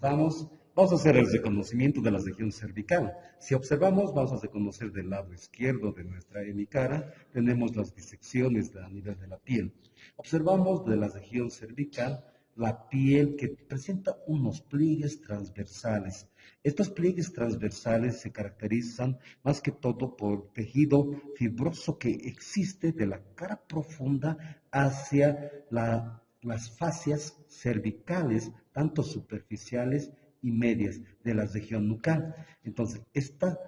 estamos? Vamos a hacer el reconocimiento de la región cervical. Si observamos, vamos a reconocer del lado izquierdo de nuestra hemicara, tenemos las disecciones a nivel de la piel. Observamos de la región cervical la piel que presenta unos pliegues transversales. Estos pliegues transversales se caracterizan más que todo por tejido fibroso que existe de la cara profunda hacia las fascias cervicales, tanto superficiales y medias de la región nucal. Entonces, esta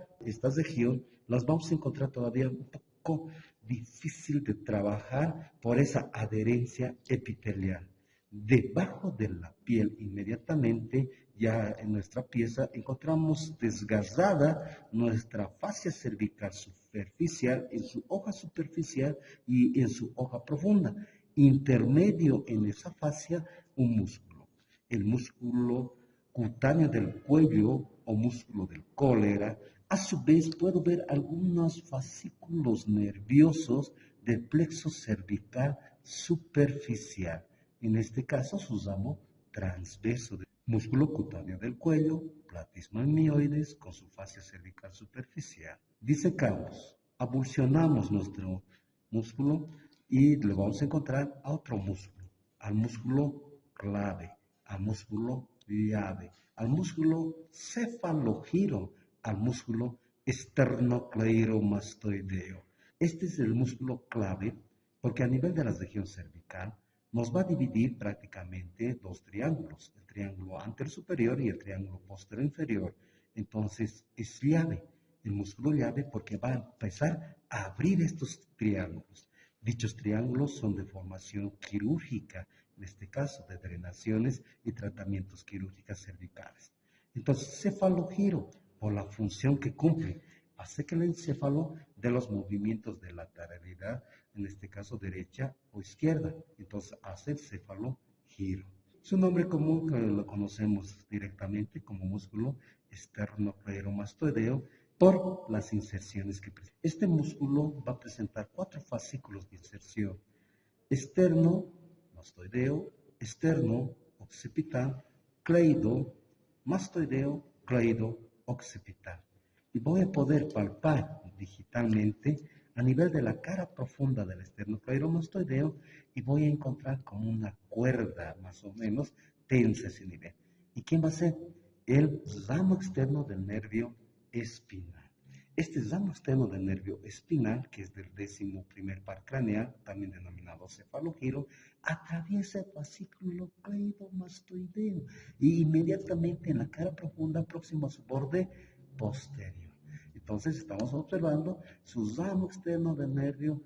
región las vamos a encontrar todavía un poco difícil de trabajar por esa adherencia epitelial. Debajo de la piel, inmediatamente, ya en nuestra pieza, encontramos desgarrada nuestra fascia cervical superficial, en su hoja superficial y en su hoja profunda. Intermedio en esa fascia, un músculo. El músculo cutáneo del cuello o músculo del cólera. A su vez, puedo ver algunos fascículos nerviosos del plexo cervical superficial. En este caso, usamos transverso del músculo cutáneo del cuello, platismo mioides con su fascia cervical superficial. Disecamos, abulsionamos nuestro músculo y le vamos a encontrar a otro músculo, al músculo clave, al músculo llave, al músculo cefalogiro, al músculo esternocleidomastoideo. Este es el músculo clave porque a nivel de la región cervical nos va a dividir prácticamente dos triángulos, el triángulo anterior superior y el triángulo posterior inferior. Entonces es llave, el músculo llave, porque va a empezar a abrir estos triángulos. Dichos triángulos son de formación quirúrgica, en este caso de drenaciones y tratamientos quirúrgicos cervicales. Entonces, cefalogiro, por la función que cumple, hace que el encéfalo dé los movimientos de lateralidad, en este caso derecha o izquierda. Entonces, hace el cefalogiro. Su nombre común, que lo conocemos directamente como músculo esternocleidomastoideo, por las inserciones que presenta. Este músculo va a presentar 4 fascículos de inserción: externo, mastoideo, externo, occipital, cleido, mastoideo, cleido, occipital. Y voy a poder palpar digitalmente a nivel de la cara profunda del esternocleidomastoideo y voy a encontrar como una cuerda más o menos tensa ese nivel. ¿Y quién va a ser? El ramo externo del nervio espinal. Este ramo externo del nervio espinal, que es del 11º par craneal, también denominado cefalogiro, atraviesa el fascículo cleidomastoideo y inmediatamente en la cara profunda próximo a su borde posterior. Entonces estamos observando su ramo externo del nervio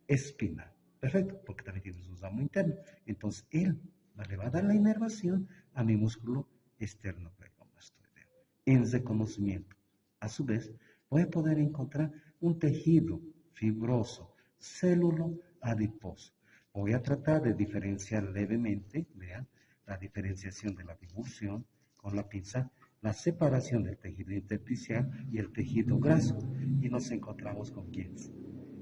espinal. Perfecto, porque también tiene su ramo interno. Entonces él le va a dar la inervación a mi músculo esternocleidomastoideo. En reconocimiento, a su vez, voy a poder encontrar un tejido fibroso, célulo adiposo. Voy a tratar de diferenciar levemente, vean, la diferenciación de la divulsión con la pinza, la separación del tejido intersticial y el tejido graso. Y nos encontramos con quiénes?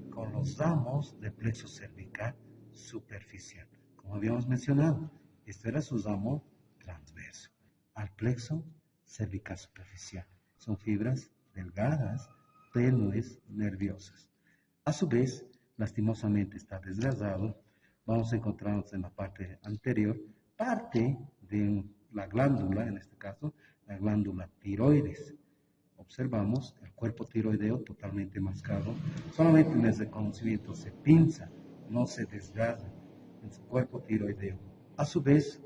Con los ramos del plexo cervical superficial. Como habíamos mencionado, este era su ramo transverso al plexo cervical superficial. Son fibras delgadas, tenues, nerviosas. A su vez, lastimosamente está desgastado. Vamos a encontrarnos en la parte anterior, parte de la glándula, en este caso, la glándula tiroides. Observamos el cuerpo tiroideo totalmente mascado. Solamente en el reconocimiento se pinza, no se desgasta en su cuerpo tiroideo. A su vez,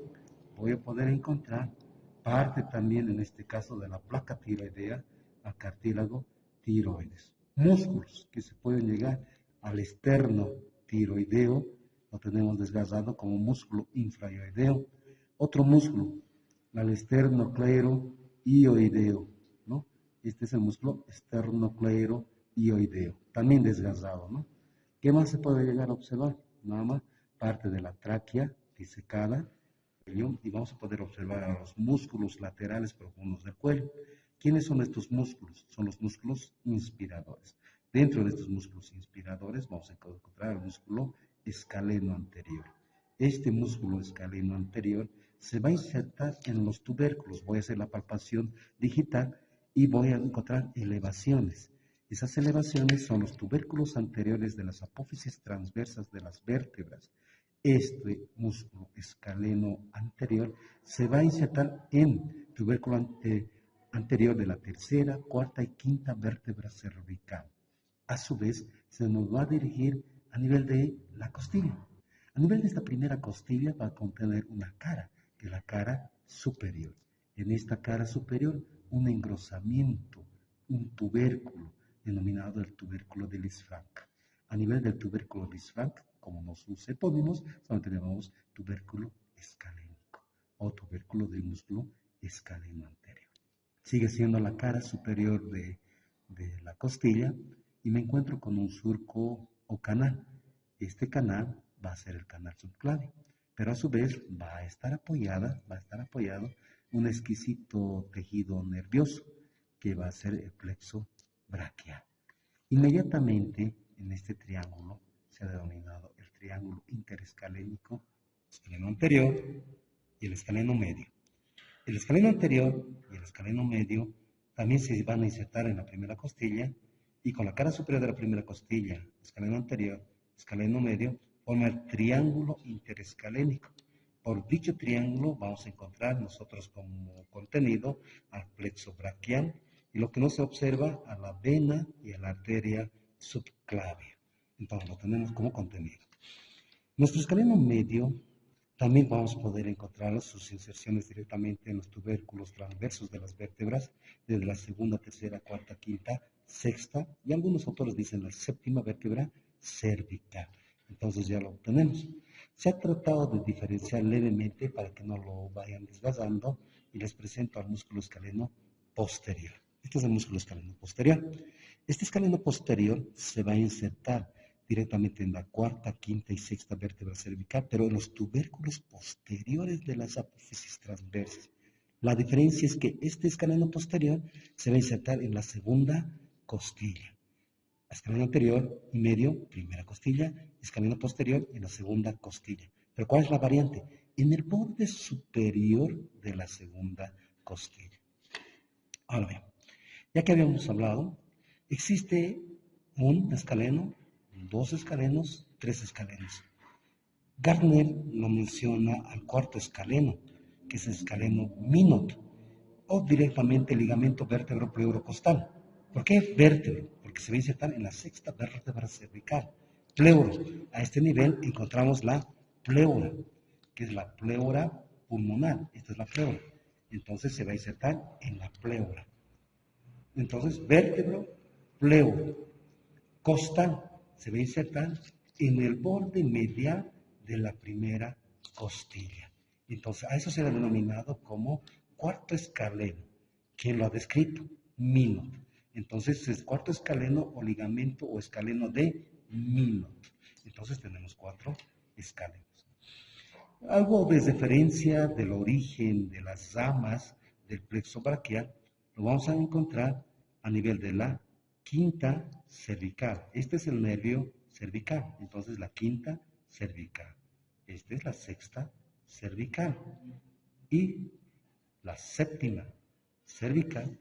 voy a poder encontrar parte también, en este caso, de la placa tiroidea, al cartílago tiroides. Músculos que se pueden llegar al externo tiroideo, lo tenemos desgastado como músculo infraioideo. Otro músculo, al esternocleidomastoideo, ¿no? Este es el músculo esternocleidomastoideo, también desgastado, ¿no? ¿Qué más se puede llegar a observar? Nada más parte de la tráquea disecada, y vamos a poder observar a los músculos laterales profundos del cuello. ¿Quiénes son estos músculos? Son los músculos inspiradores. Dentro de estos músculos inspiradores vamos a encontrar el músculo escaleno anterior. Este músculo escaleno anterior se va a insertar en los tubérculos. Voy a hacer la palpación digital y voy a encontrar elevaciones. Esas elevaciones son los tubérculos anteriores de las apófisis transversas de las vértebras. Este músculo escaleno anterior se va a insertar en tubérculo anterior de la tercera, cuarta y quinta vértebra cervical. A su vez, se nos va a dirigir a nivel de la costilla. A nivel de esta primera costilla va a contener una cara, que es la cara superior. En esta cara superior, un engrosamiento, un tubérculo, denominado el tubérculo de Lisfranc. A nivel del tubérculo de Lisfranc, como nos sus epónimos, solamente llamamos tubérculo escalénico o tubérculo del músculo escaleno anterior. Sigue siendo la cara superior de la costilla y me encuentro con un surco o canal. Este canal va a ser el canal subclavio, pero a su vez va a estar apoyado un exquisito tejido nervioso que va a ser el plexo braquial. Inmediatamente en este triángulo se ha denominado el triángulo interescalénico, el escaleno anterior y el escaleno medio. El escaleno anterior y el escaleno medio también se van a insertar en la primera costilla y con la cara superior de la primera costilla, escaleno anterior, escaleno medio, forma el triángulo interescalénico. Por dicho triángulo vamos a encontrar nosotros como contenido al plexo braquial y lo que no se observa a la vena y a la arteria subclavia. Entonces lo tenemos como contenido. Nuestro escaleno medio también vamos a poder encontrar sus inserciones directamente en los tubérculos transversos de las vértebras, desde la segunda, tercera, cuarta, quinta, sexta, y algunos autores dicen la séptima vértebra cervical. Entonces ya lo tenemos. Se ha tratado de diferenciar levemente para que no lo vayan desgastando y les presento al músculo escaleno posterior. Este es el músculo escaleno posterior. Este escaleno posterior se va a insertar directamente en la cuarta, quinta y sexta vértebra cervical, pero en los tubérculos posteriores de las apófisis transversas. La diferencia es que este escaleno posterior se va a insertar en la segunda costilla. Escaleno anterior y medio, primera costilla, escaleno posterior en la segunda costilla. Pero ¿cuál es la variante? En el borde superior de la segunda costilla. Ahora bien, ya que habíamos hablado, existe un escaleno, dos escalenos, tres escalenos. Gardner lo menciona al cuarto escaleno, que es el escaleno minot, o directamente ligamento vértebro-pleurocostal. ¿Por qué vértebro? Porque se va a insertar en la sexta vértebra cervical. Pleuro. A este nivel encontramos la pleura, que es la pleura pulmonar. Esta es la pleura. Entonces se va a insertar en la pleura. Entonces, vértebro, pleuro, costal, se va a insertar en el borde medial de la primera costilla. Entonces, a eso se le ha denominado como cuarto escaleno. ¿Quién lo ha descrito? Minot. Entonces, es cuarto escaleno o ligamento o escaleno de Minot. Entonces, tenemos cuatro escalenos. Algo de referencia del origen de las ramas del plexo braquial lo vamos a encontrar a nivel de la quinta cervical. Este es el nervio cervical, entonces la quinta cervical. Esta es la sexta cervical. Y la séptima cervical,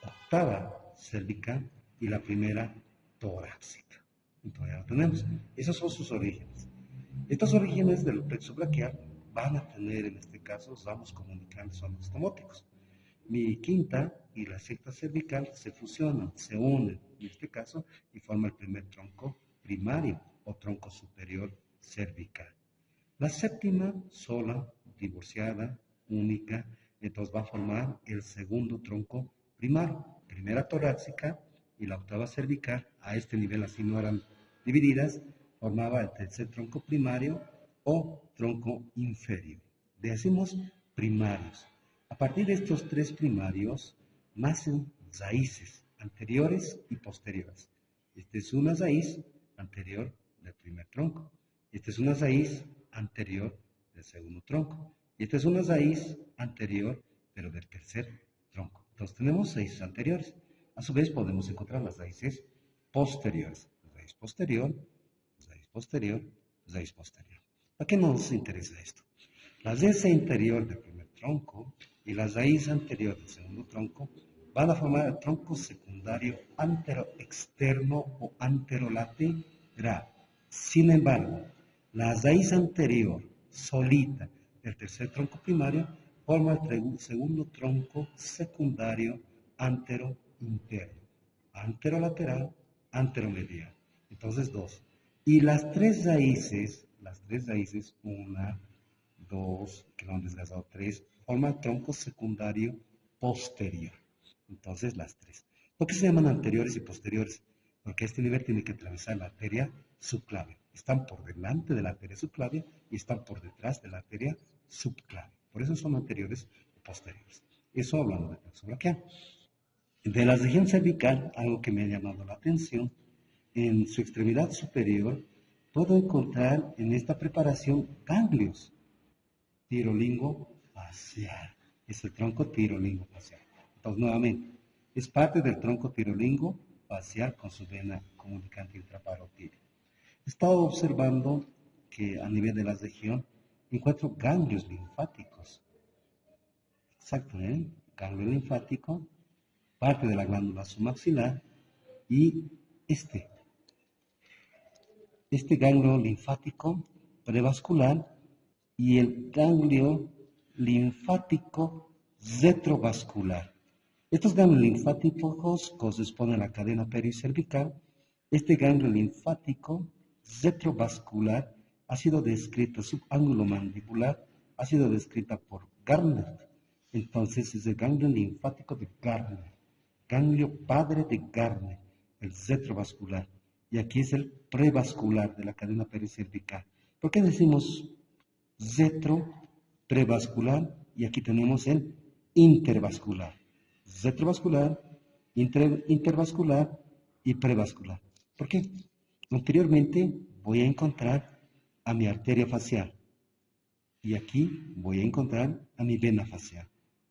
octava cervical y la primera torácica. Entonces ya lo tenemos. Esos son sus orígenes. Estos orígenes del plexo braquial van a tener en este caso ramos comunicantes o estomóticos. Mi quinta y la sexta cervical se fusionan, se unen en este caso y forman el primer tronco primario o tronco superior cervical. La séptima sola, divorciada, única, entonces va a formar el segundo tronco primario, primera torácica y la octava cervical. A este nivel así no eran divididas, formaba el tercer tronco primario o tronco inferior. Decimos primarios. A partir de estos tres primarios nacen raíces anteriores y posteriores. Esta es una raíz anterior del primer tronco. Esta es una raíz anterior del segundo tronco. Y esta es una raíz anterior, pero del tercer tronco. Entonces tenemos raíces anteriores. A su vez podemos encontrar las raíces posteriores. Raíz posterior, raíz posterior, raíz posterior. ¿A qué nos interesa esto? La reza inferior del primer tronco y la raíz anterior del segundo tronco van a formar el tronco secundario anteroexterno o anterolateral. Sin embargo, la raíz anterior solita del tercer tronco primario forma el segundo tronco secundario anterointerno, anterolateral, anteromedial. Entonces, dos. Y las tres raíces, una, dos, que lo han desgastado tres, forman tronco secundario posterior. Entonces, las tres. ¿Por qué se llaman anteriores y posteriores? Porque este nivel tiene que atravesar la arteria subclavia. Están por delante de la arteria subclavia y están por detrás de la arteria subclavia. Por eso son anteriores y posteriores. Eso hablando de plexo braquial. De la región cervical, algo que me ha llamado la atención, en su extremidad superior puedo encontrar en esta preparación ganglios tirolingo-facial. Es el tronco tirolingo-facial. Entonces, nuevamente, es parte del tronco tirolingo-facial con su vena comunicante intraparotídea. He estado observando que a nivel de la región encuentro ganglios linfáticos. Exacto, ¿eh? Ganglio linfático, parte de la glándula submaxilar y este ganglio linfático prevascular y el ganglio linfático retrovascular. Estos ganglios linfáticos corresponden a la cadena pericervical. Este ganglio linfático retrovascular ha sido descrito, subángulo mandibular, ha sido descrita por Gardner. Entonces es el ganglio linfático de Gardner, ganglio padre de Gardner, el retrovascular. Y aquí es el prevascular de la cadena pericervical. ¿Por qué decimos retro, prevascular? Y aquí tenemos el intervascular. Retrovascular, intervascular y prevascular. ¿Por qué? Anteriormente voy a encontrar a mi arteria facial y aquí voy a encontrar a mi vena facial.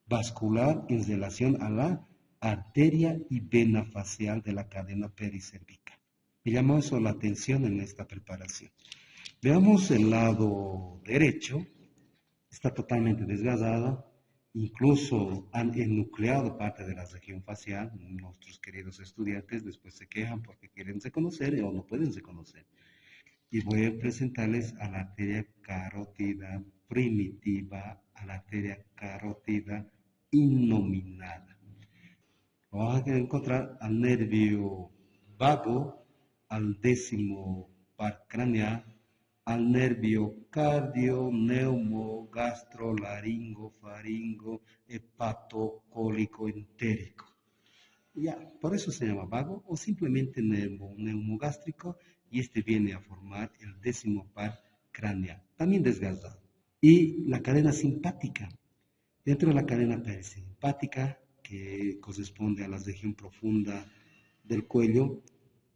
Vascular en relación a la arteria y vena facial de la cadena pericervical. Me llamó eso la atención en esta preparación. Veamos el lado derecho. Está totalmente desgasada, incluso han enucleado parte de la región facial. Nuestros queridos estudiantes después se quejan porque quieren reconocer o no pueden reconocer. Y voy a presentarles a la arteria carótida primitiva, a la arteria carótida innominada. Vamos a encontrar al nervio vago, al décimo par craneal, al nervio cardio, neumo, gastro, laringo, faringo, hepato, cólico, entérico. Ya, por eso se llama vago o simplemente neumogástrico y este viene a formar el décimo par craneal, también desgastado. Y la cadena simpática. Dentro de la cadena perisimpática, que corresponde a la región profunda del cuello,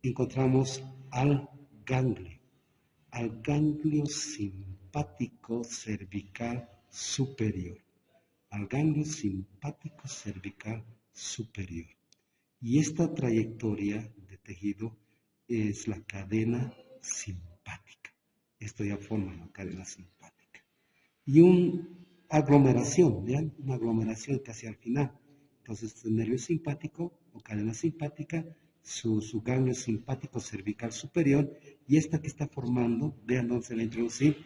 encontramos al ganglio simpático cervical superior, al ganglio simpático cervical superior. Y esta trayectoria de tejido es la cadena simpática. Esto ya forma la cadena simpática. Y una aglomeración, ¿vean? Una aglomeración casi al final. Entonces, el nervio simpático o cadena simpática, su ganglio simpático cervical superior, y esta que está formando, vean dónde se va a introducir,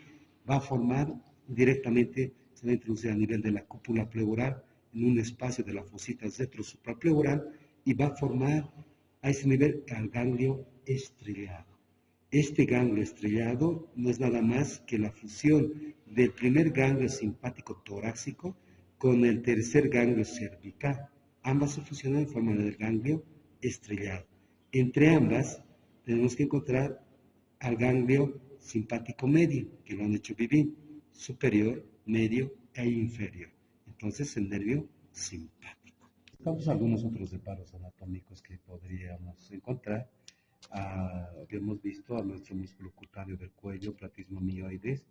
va a formar directamente, se va a introducir a nivel de la cúpula pleural, en un espacio de la fosita retrosuprapleural, y va a formar a ese nivel el ganglio estrellado. Este ganglio estrellado no es nada más que la fusión del primer ganglio simpático torácico con el tercer ganglio cervical. Ambas se fusionan en forma del ganglio estrellado. Entre ambas tenemos que encontrar al ganglio simpático medio, que lo han hecho vivir, superior, medio e inferior. Entonces el nervio simpático. Buscamos algunos otros reparos anatómicos que podríamos encontrar. Habíamos visto a nuestro músculo cutáneo del cuello, platismo mioides,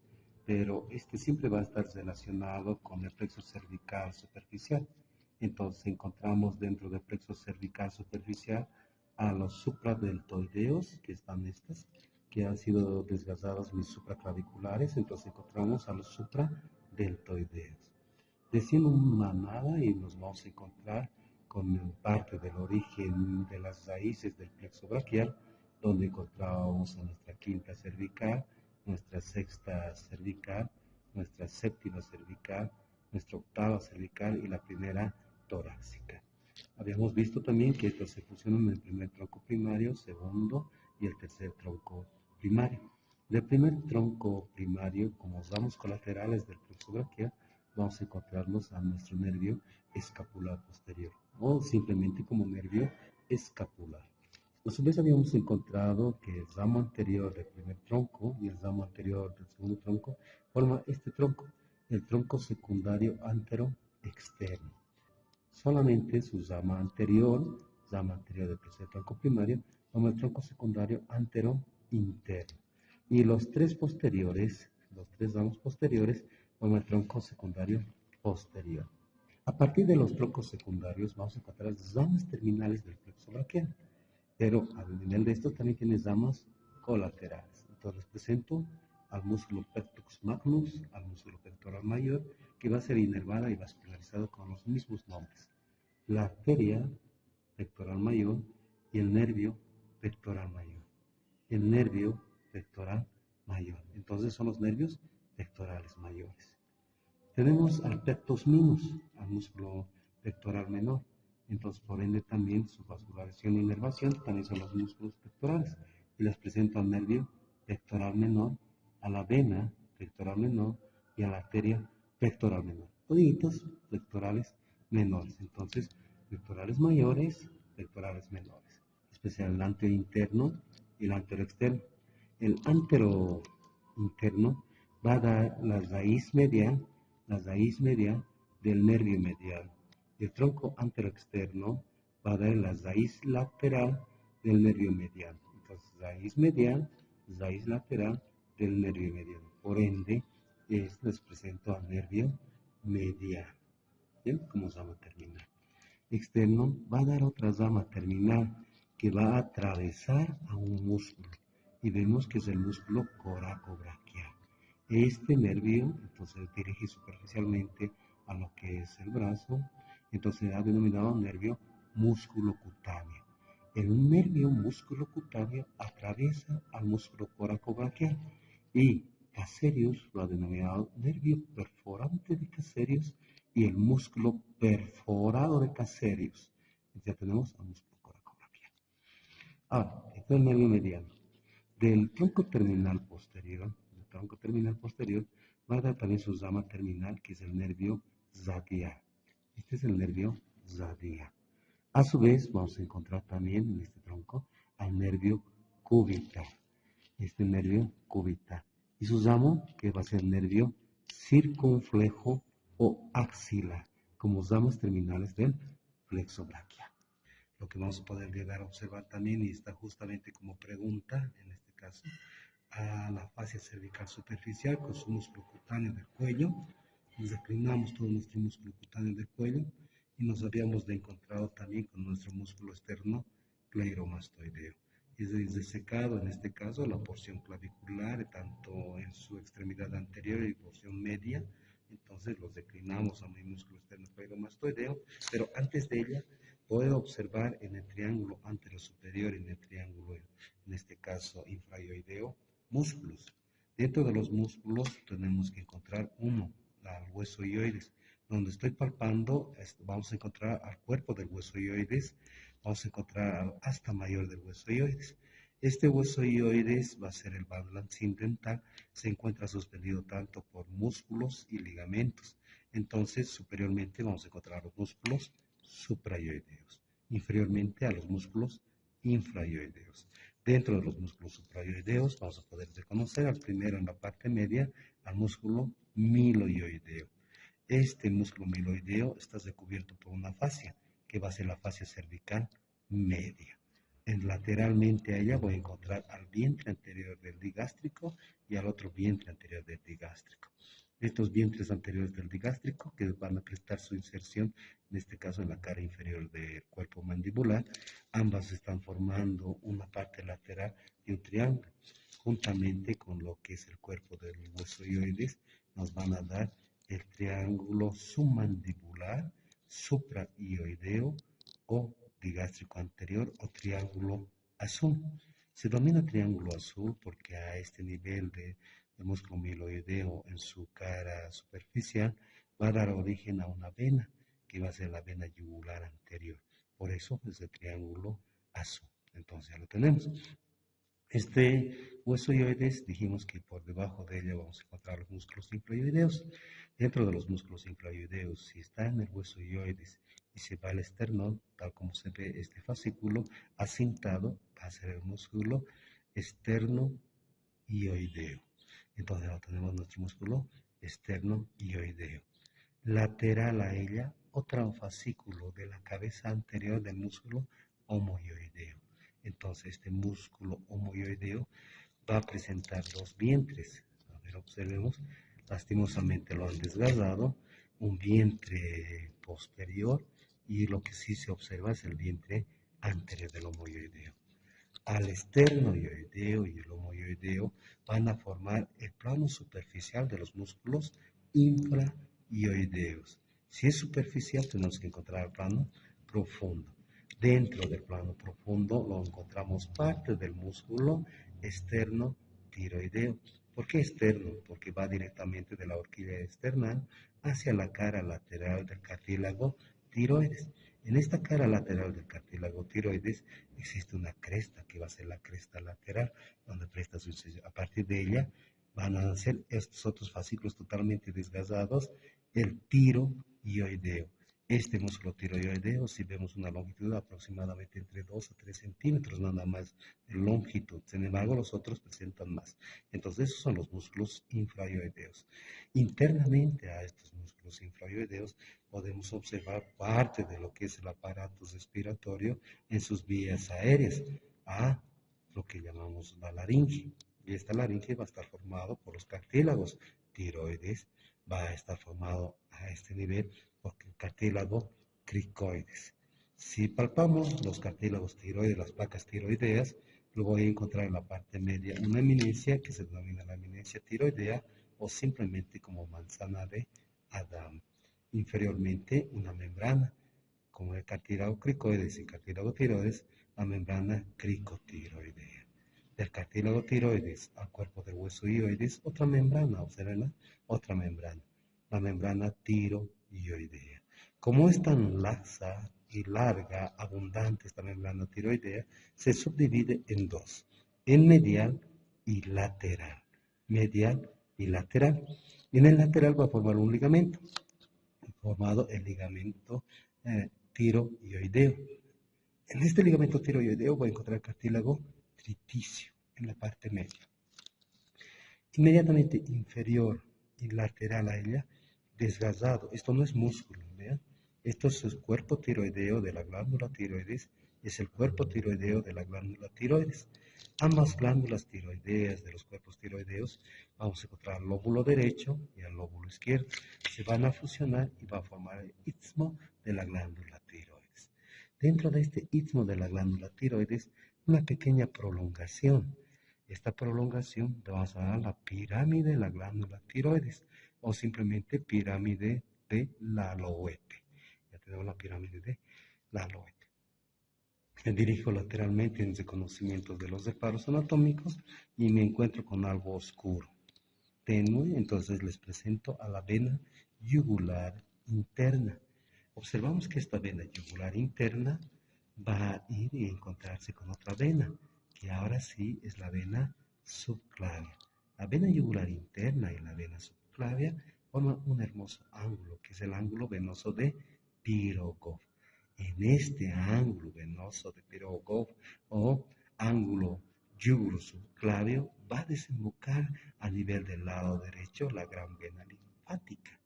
pero este siempre va a estar relacionado con el plexo cervical superficial. Entonces encontramos dentro del plexo cervical superficial a los supradeltoideos, que están estas, que han sido desgastados mis supraclaviculares. Entonces encontramos a los deltoideos. Desciendo una nada y nos vamos a encontrar con parte del origen de las raíces del plexo braquial, donde encontrábamos a nuestra quinta cervical, nuestra sexta cervical, nuestra séptima cervical, nuestra octava cervical y la primera torácica. Habíamos visto también que estas se fusionan en el primer tronco primario, segundo y el tercer tronco primario. Del primer tronco primario, como ramos colaterales del plexo braquial, vamos a encontrarnos a nuestro nervio escapular posterior o simplemente como nervio escapular. A su vez habíamos encontrado que el ramo anterior del primer tronco y el ramo anterior del segundo tronco forma este tronco, el tronco secundario antero-externo. Solamente su rama anterior del tercer tronco primario, forma el tronco secundario antero-interno. Y los tres ramos posteriores, forman el tronco secundario posterior. A partir de los troncos secundarios vamos a encontrar las ramas terminales del plexo braquial, pero al nivel de estos también tiene ramas colaterales. Entonces les presento al músculo pectoralis magnus, al músculo pectoral mayor, que va a ser inervada y vascularizado con los mismos nombres: la arteria pectoral mayor y el nervio pectoral mayor. El nervio pectoral mayor. Entonces son los nervios pectorales mayores. Tenemos al pectus minus, al músculo pectoral menor. Entonces, por ende, también su vascularización e inervación también son los músculos pectorales. Y les presento al nervio pectoral menor, a la vena pectoral menor y a la arteria pectoral menor. Toditos pectorales menores. Entonces, pectorales mayores, pectorales menores. Especial el antero interno y el antero externo. El antero interno va a dar la raíz medial del nervio medial. El tronco anteroexterno va a dar la raíz lateral del nervio medial. Entonces, raíz lateral del nervio medial. Por ende, les presento al nervio medial. ¿Bien? Como rama terminal. Externo va a dar otra rama terminal que va a atravesar a un músculo. Y vemos que es el músculo coracobraquial. Este nervio, entonces, dirige superficialmente a lo que es el brazo, entonces se ha denominado nervio musculocutáneo. El nervio musculocutáneo atraviesa al músculo coracobraquial y Casserius lo ha denominado nervio perforante de Casserius y el músculo perforado de Casserius. Ya tenemos al músculo coracobraquial. Ahora, este es el nervio mediano. Del tronco terminal posterior va a dar también su rama terminal, que es el nervio radial. Este es el nervio radial. A su vez, vamos a encontrar también en este tronco al nervio cubital. Este nervio cubital. Y su ramo, que va a ser el nervio circunflejo o axilar, como ramas terminales del plexo braquial. Lo que vamos a poder llegar a observar también, y está justamente como pregunta en este caso, a la fascia cervical superficial con su músculo cutáneo del cuello. Nos declinamos todo nuestro músculo cutáneo del cuello y nos habíamos encontrado también con nuestro músculo externo cleidomastoideo. Es desecado en este caso la porción clavicular, tanto en su extremidad anterior y porción media. Entonces los declinamos a mi músculo externo cleidomastoideo, pero antes de ella puedo observar en el triángulo anterosuperior y en el triángulo, en este caso infraioideo, músculos. Dentro de los músculos tenemos que encontrar uno, el hueso ioides. Donde estoy palpando, vamos a encontrar al cuerpo del hueso ioides, vamos a encontrar al asta mayor del hueso ioides. Este hueso ioides va a ser el balancín dental, se encuentra suspendido tanto por músculos y ligamentos. Entonces, superiormente vamos a encontrar los músculos suprayoideos, inferiormente a los músculos infrayoideos. Dentro de los músculos suprayoideos vamos a poder reconocer al primero en la parte media al músculo miloioideo. Este músculo miloideo está recubierto por una fascia, que va a ser la fascia cervical media. Lateralmente a ella voy a encontrar al vientre anterior del digástrico y al otro vientre anterior del digástrico. Estos vientres anteriores del digástrico, que van a prestar su inserción, en este caso en la cara inferior del cuerpo mandibular, ambas están formando una parte lateral de un triángulo. Juntamente con lo que es el cuerpo del hueso ioides, nos van a dar el triángulo submandibular, supraioideo o digástrico anterior o triángulo azul. Se denomina triángulo azul porque a este nivel de músculo mieloideo en su cara superficial va a dar origen a una vena que va a ser la vena yugular anterior. Por eso es el triángulo azul. Entonces ya lo tenemos. Este hueso ioides, dijimos que por debajo de ella vamos a encontrar los músculos infraioideos. Dentro de los músculos infraioideos, si está en el hueso ioides y se va al esternón, tal como se ve este fascículo acintado, va a ser el músculo esterno-ioideo. Entonces ahora tenemos nuestro músculo esterno-ioideo. Lateral a ella, otro fascículo de la cabeza anterior del músculo homoioideo. Entonces este músculo homoioideo va a presentar dos vientres. A ver, observemos, lastimosamente lo han desgarrado, un vientre posterior y lo que sí se observa es el vientre anterior del homoioideo. Al esternoioideo y el homoioideo van a formar el plano superficial de los músculos infraioideos. Si es superficial, tenemos que encontrar el plano profundo. Dentro del plano profundo lo encontramos parte del músculo externo tiroideo. ¿Por qué externo? Porque va directamente de la horquilla external hacia la cara lateral del cartílago tiroides. En esta cara lateral del cartílago tiroides existe una cresta que va a ser la cresta lateral, donde presta su a partir de ella van a ser estos otros fascículos totalmente desgastados, el tiroideo. Este músculo tiroideo, si vemos una longitud aproximadamente entre 2 a 3 centímetros nada más de longitud, sin embargo los otros presentan más. Entonces esos son los músculos infraioideos. Internamente a estos músculos infraioideos podemos observar parte de lo que es el aparato respiratorio en sus vías aéreas, a lo que llamamos la laringe. Y esta laringe va a estar formado por los cartílagos tiroides, va a estar formado a este nivel por el cartílago cricoides. Si palpamos los cartílagos tiroides, las placas tiroideas, lo voy a encontrar en la parte media una eminencia que se denomina la eminencia tiroidea o simplemente como manzana de Adán. Inferiormente una membrana, como el cartílago cricoides y cartílago tiroides, la membrana cricotiroidea. Del cartílago tiroides al cuerpo del hueso ioides, otra membrana, observen, otra membrana, la membrana tiroidea. Como es tan laxa y larga, abundante esta membrana tiroidea, se subdivide en dos, en medial y lateral. Medial y lateral. Y en el lateral va a formar un ligamento, formado el ligamento tiroideo. En este ligamento tiroideo voy a encontrar el cartílago triticio en la parte media. Inmediatamente inferior y lateral a ella, desgastado. Esto no es músculo, ¿vean? Esto es el cuerpo tiroideo de la glándula tiroides, es el cuerpo tiroideo de la glándula tiroides. Ambas glándulas tiroideas de los cuerpos tiroideos vamos a encontrar al lóbulo derecho y al lóbulo izquierdo. Se van a fusionar y va a formar el istmo de la glándula tiroides. Dentro de este istmo de la glándula tiroides, una pequeña prolongación. Esta prolongación le vamos a dar la pirámide de la glándula tiroides o simplemente pirámide de Laloete. Ya tenemos la pirámide de Laloete. Me dirijo lateralmente en reconocimiento de los reparos anatómicos y me encuentro con algo oscuro, tenue, entonces les presento a la vena yugular interna. Observamos que esta vena yugular interna va a ir y encontrarse con otra vena, que ahora sí es la vena subclavia. La vena yugular interna y la vena subclavia forman un hermoso ángulo, que es el ángulo venoso de Pirogov. En este ángulo venoso de Pirogov o ángulo yugulo-subclavio va a desembocar a nivel del lado derecho la gran vena linfática.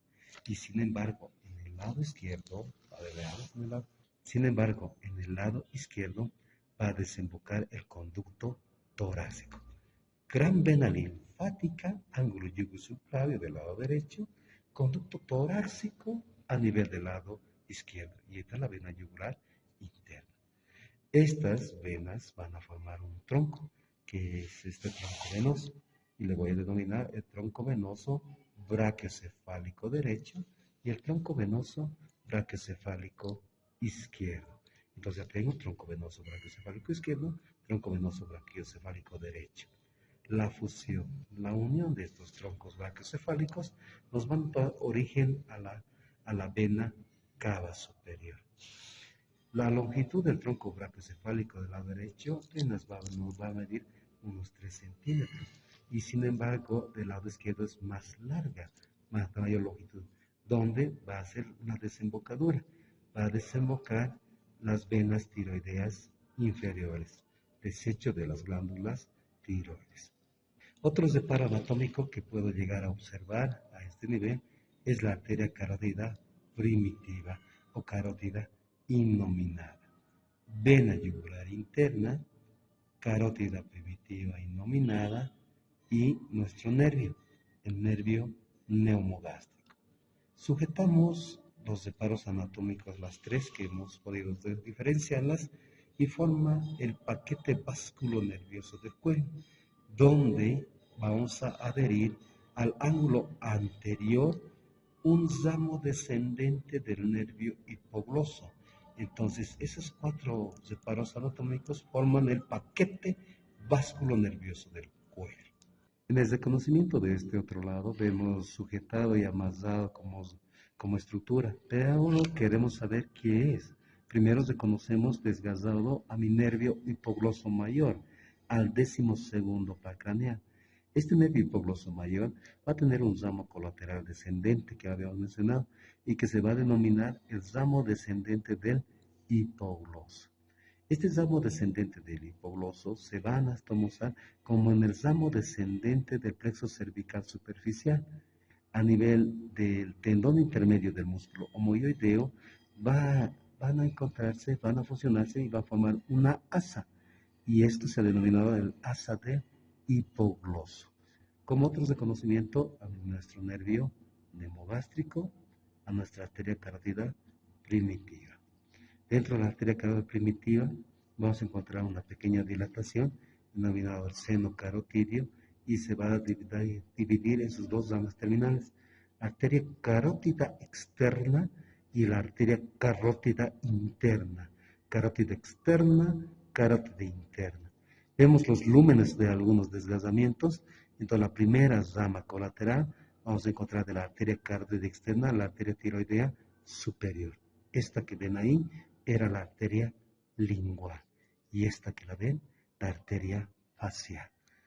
Y sin embargo, en el lado izquierdo, sin embargo, en el lado izquierdo va a desembocar el conducto torácico. Gran vena linfática, ángulo yugo-subclavio del lado derecho, conducto torácico a nivel del lado izquierdo. Y esta es la vena yugular interna. Estas venas van a formar un tronco, que es este tronco venoso, y le voy a denominar el tronco venoso brachiocefálico derecho y el tronco venoso brachiocefálico izquierdo. Entonces ya tengo tronco venoso brachiocefálico izquierdo, tronco venoso brachiocefálico derecho. La fusión, la unión de estos troncos brachiocefálicos nos van a dar origen a la vena cava superior. La longitud del tronco brachiocefálico del lado derecho nos va a medir unos 3 centímetros y sin embargo del lado izquierdo es más larga, más mayor longitud, donde va a ser una desembocadura, va a desembocar las venas tiroideas inferiores, desecho de las glándulas tiroides. Otro separo anatómico que puedo llegar a observar a este nivel es la arteria carótida primitiva o carótida innominada. Vena yugular interna, carótida primitiva innominada y nuestro nervio, el nervio neumogástrico. Sujetamos los separos anatómicos, las tres que hemos podido diferenciarlas, y forma el paquete vasculonervioso del cuello, donde vamos a adherir al ángulo anterior un ramo descendente del nervio hipogloso. Entonces, esos 4 separos anatómicos forman el paquete vasculonervioso del cuello. En el reconocimiento de este otro lado, vemos sujetado y amasado como estructura, pero ahora queremos saber qué es. Primero reconocemos desgastado a mi nervio hipogloso mayor, al 12º par craneal. Este nervio hipogloso mayor va a tener un ramo colateral descendente que habíamos mencionado y que se va a denominar el ramo descendente del hipogloso. Este ramo descendente del hipogloso se va a anatomizar como en el ramo descendente del plexo cervical superficial. A nivel del tendón intermedio del músculo homoioideo van a encontrarse, van a fusionarse y va a formar una asa. Y esto se ha denominado el asa del hipogloso. Como otros de conocimiento, a nuestro nervio neumogástrico, a nuestra arteria carótida primitiva. Dentro de la arteria carótida primitiva vamos a encontrar una pequeña dilatación denominada el seno carotidio y se va a dividir en sus 2 ramas terminales, la arteria carótida externa y la arteria carótida interna. Carótida externa, carótida interna. Vemos los lúmenes de algunos desgastamientos. Entonces la primera rama colateral vamos a encontrar de la arteria carótida externa, la arteria tiroidea superior. Esta que ven ahí era la arteria lingual y esta que la ven, la arteria facial.